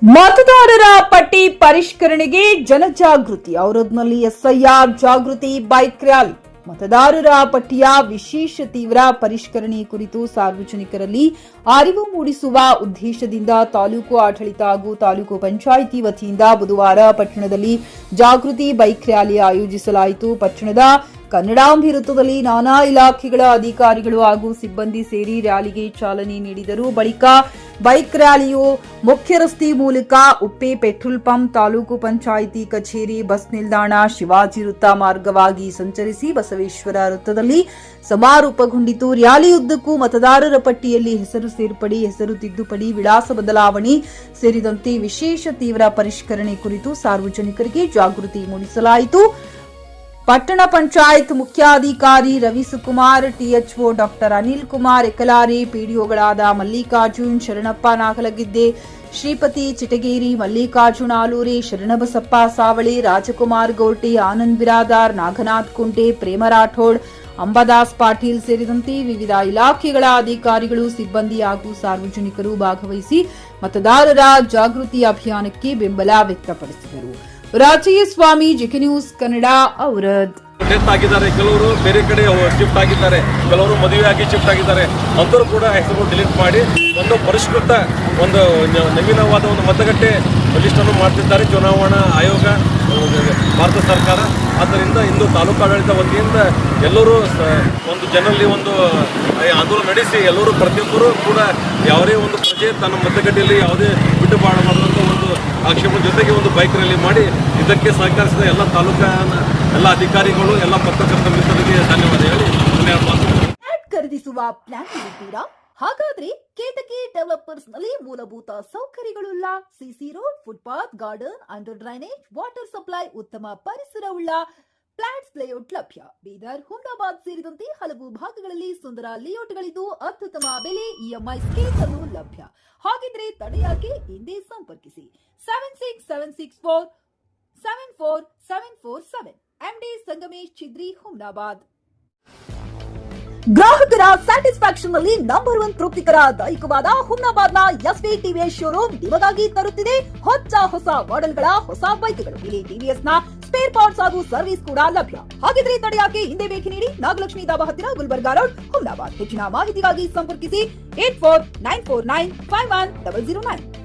ಮತದಾರರ ಪಟ್ಟಿ ಪರಿಷ್ಕರಣೆಗೆ ಜನಜಾಗೃತಿ ಔರಾದ್ನಲ್ಲಿ ಎಸ್ಐಆರ್ ಜಾಗೃತಿ ಬೈಕ್ ರ್ಯಾಲಿ ಮತದಾರರ ಪಟ್ಟಿಯ ವಿಶೇಷ ತೀವ್ರ ಪರಿಷ್ಕರಣೆ ಕುರಿತು ಸಾರ್ವಜನಿಕರಲ್ಲಿ ಅರಿವು ಮೂಡಿಸುವ ಉದ್ದೇಶದಿಂದ ತಾಲೂಕು ಆಡಳಿತ ಹಾಗೂ ತಾಲೂಕು ಪಂಚಾಯಿತಿ ವತಿಯಿಂದ ಬುಧವಾರ ಪಟ್ಟಣದಲ್ಲಿ ಜಾಗೃತಿ ಬೈಕ್ ರ್ಯಾಲಿ ಆಯೋಜಿಸಲಾಯಿತು. ಪಟ್ಟಣದ ಕನ್ನಡಾಂಬಿ ವೃತ್ತದಲ್ಲಿ ನಾನಾ ಇಲಾಖೆಗಳ ಅಧಿಕಾರಿಗಳು ಹಾಗೂ ಸಿಬ್ಬಂದಿ ಸೇರಿ ರ್ಯಾಲಿಗೆ ಚಾಲನೆ ನೀಡಿದರು. ಬಳಿಕ ಬೈಕ್ ರ್ಯಾಲಿಯು ಮುಖ್ಯ ರಸ್ತೆ ಮೂಲಕ ಉಪ್ಪೆ ಪೆಟ್ರೋಲ್ ಪಂಪ್, ತಾಲೂಕು ಪಂಚಾಯಿತಿ ಕಚೇರಿ, ಬಸ್ ನಿಲ್ದಾಣ, ಶಿವಾಜಿ ವೃತ್ತ ಮಾರ್ಗವಾಗಿ ಸಂಚರಿಸಿ ಬಸವೇಶ್ವರ ವೃತ್ತದಲ್ಲಿ ಸಮಾರೋಪಗೊಂಡಿತು. ರ್ಯಾಲಿಯುದ್ದಕ್ಕೂ ಮತದಾರರ ಪಟ್ಟಿಯಲ್ಲಿ ಹೆಸರು ಸೇರ್ಪಡೆ, ಹೆಸರು ತಿದ್ದುಪಡಿ, ವಿಳಾಸ ಬದಲಾವಣೆ ಸೇರಿದಂತೆ ವಿಶೇಷ ತೀವ್ರ ಪರಿಷ್ಕರಣೆ ಕುರಿತು ಸಾರ್ವಜನಿಕರಿಗೆ ಜಾಗೃತಿ ಮೂಡಿಸಲಾಯಿತು. ಪಟ್ಟಣ ಪಂಚಾಯತ್ ಮುಖ್ಯಾಧಿಕಾರಿ ರವಿಸುಕುಮಾರ್, ಟಿಎಚ್ಒ ಡಾಕ್ಟರ್ ಅನಿಲ್ ಕುಮಾರ್ ಎಕಲಾರಿ, ಪಿಡಿಒಗಳಾದ ಮಲ್ಲಿಕಾರ್ಜುನ್, ಶರಣಪ್ಪ ನಾಗಲಗಿದ್ದೆ, ಶ್ರೀಪತಿ ಚಿಟಗೇರಿ, ಮಲ್ಲಿಕಾರ್ಜುನ್ ಆಲೂರಿ, ಶರಣಬಸಪ್ಪ ಸಾವಳಿ, ರಾಜಕುಮಾರ್ ಗೋರ್ಟಿ, ಆನಂದ್ ಬಿರಾದಾರ್, ನಾಗನಾಥ್ ಕುಂಟೆ, ಪ್ರೇಮ ರಾಠೋಡ್, ಅಂಬಾದಾಸ್ ಪಾಟೀಲ್ ಸೇರಿದಂತೆ ವಿವಿಧ ಇಲಾಖೆಗಳ ಅಧಿಕಾರಿಗಳು, ಸಿಬ್ಬಂದಿ ಹಾಗೂ ಸಾರ್ವಜನಿಕರು ಭಾಗವಹಿಸಿ ಮತದಾರರ ಜಾಗೃತಿ ಅಭಿಯಾನಕ್ಕೆ ಬೆಂಬಲ ವ್ಯಕ್ತಪಡಿಸಿದರು. Rajeev Swamy, GK news Kannada, Aurad. Death ಆಗಿದ್ದಾರೆ, ಕೆಲವರು ಬೇರೆ ಕಡೆ ಶಿಫ್ಟ್ ಆಗಿದ್ದಾರೆ, ಕೆಲವರು ಮದುವೆಯಾಗಿ ಶಿಫ್ಟ್ ಆಗಿದ್ದಾರೆ. ಅಂತರೂ ಕೂಡ ಹೆಸರು ಡಿಲೀಟ್ ಮಾಡಿ ಒಂದು ಪರಿಷ್ಕೃತ ಒಂದು ನವೀನವಾದ ಒಂದು ಮತಗಟ್ಟೆ ಲಿಸ್ಟನ್ನು ಮಾಡ್ತಿದ್ದಾರೆ ಚುನಾವಣಾ ಆಯೋಗ, ಭಾರತ ಸರ್ಕಾರ. ಆದ್ದರಿಂದ ಇಂದು ತಾಲೂಕು ಆಡಳಿತ ವತಿಯಿಂದ ಎಲ್ಲರೂ ಒಂದು ಜನರಲ್ಲಿ ಒಂದು ಆಂದೋಲನ ನಡೆಸಿ ಎಲ್ಲರೂ ಪ್ರತಿಯೊಬ್ಬರು ಕೂಡ ಯಾವುದೇ ಒಂದು ಪ್ರಜೆ ತನ್ನ ಮತಗಟ್ಟೆಯಲ್ಲಿ ಯಾವುದೇ ಬಿಟ್ಟು ಮಾಡಬಾರದಂತ ಒಂದು ಆಕ್ಷೇಪದ ಜೊತೆಗೆ ಒಂದು ಬೈಕ್ ರ್ಯಾಲಿ ಮಾಡಿ ಇದಕ್ಕೆ ಸಹಕರಿಸಿದ ಎಲ್ಲ ತಾಲೂಕಿನ ಎಲ್ಲ ಅಧಿಕಾರಿಗಳು, ಎಲ್ಲ ಪತ್ರಕರ್ತ ಮಿತ್ರರಿಗೆ ಧನ್ಯವಾದ ಹೇಳಿ ಖರೀದಿಸುವ ಪ್ಲಾನ್ ಇದ್ದೀರಾ? ಹಾಗಾದ್ರೆ ಕೇತಕಿ ಡೆವಲಪರ್ಸ್ ನಲ್ಲಿ ಮೂಲಭೂತ ಸೌಕರ್ಯಗಳುಳ್ಳ CC road, footpath, garden, under drainage, water supply, ಉತ್ತಮ ಪರಿಸರವುಳ್ಳ ಫ್ಲಾಟ್ಸ್ ಲೇಔಟ್ ಲಭ್ಯ. ಬೀದರ್, ಹುಮ್ನಾಬಾದ್ ಸೇರಿದಂತೆ ಹಲವು ಭಾಗಗಳಲ್ಲಿ ಸುಂದರ ಲೇಔಟ್ಗಳಿದ್ದು ಅತ್ಯುತ್ತಮ ಬೆಲೆ, ಇಎಂಐ ಸ್ಕೀಮ್ಸ್ ಅನ್ನು ಲಭ್ಯ. ಹಾಗಿದ್ರೆ ತಡೆಯಾಕೆ ಹಿಂದೆ ಸಂಪರ್ಕಿಸಿ 7676474747 ಎಂಡಿ ಸಂಗಮೇಶ್ ಚಿದ್ರಿ, ಹುಮ್ನಾಬಾದ್. ಗ್ರಾಹಕರ ಸ್ಯಾಟಿಸ್ಫ್ಯಾಕ್ಷನ್ ನಲ್ಲಿ ನಂಬರ್ 1 ತೃಪ್ತಿಕರ ದೈಹಿಕವಾದ ಹುಮ್ನಾಬಾದ್ನ ಎಸ್ವಿ ಟಿವಿಎಸ್ ಶೋರೂಮ್ ನಿಮಗಾಗಿ ತರುತ್ತಿದೆ ಹೊಸ ಮಾಡೆಲ್ಗಳ ಹೊಸ ಬೈಕ್ಗಳು. ಇಲ್ಲಿ ಟಿವಿಎಸ್ ನ ಸ್ಪೇರ್ ಪಾರ್ಟ್ಸ್ ಹಾಗೂ ಸರ್ವಿಸ್ ಕೂಡ ಲಭ್ಯ. ಹಾಗಿದ್ರೆ ತಡೆಯಾಕೆ ಹಿಂದೆ ಭೇಟಿ ನೀಡಿ ನಾಗಲಕ್ಷ್ಮಿ ಧಾಬಾ ಹತ್ತಿರ, ಗುಲ್ಬರ್ಗಾ ರೋಡ್, ಹುಮ್ನಾಬಾದ್. ಹೆಚ್ಚಿನ ಮಾಹಿತಿಗಾಗಿ ಸಂಪರ್ಕಿಸಿ 8494951009.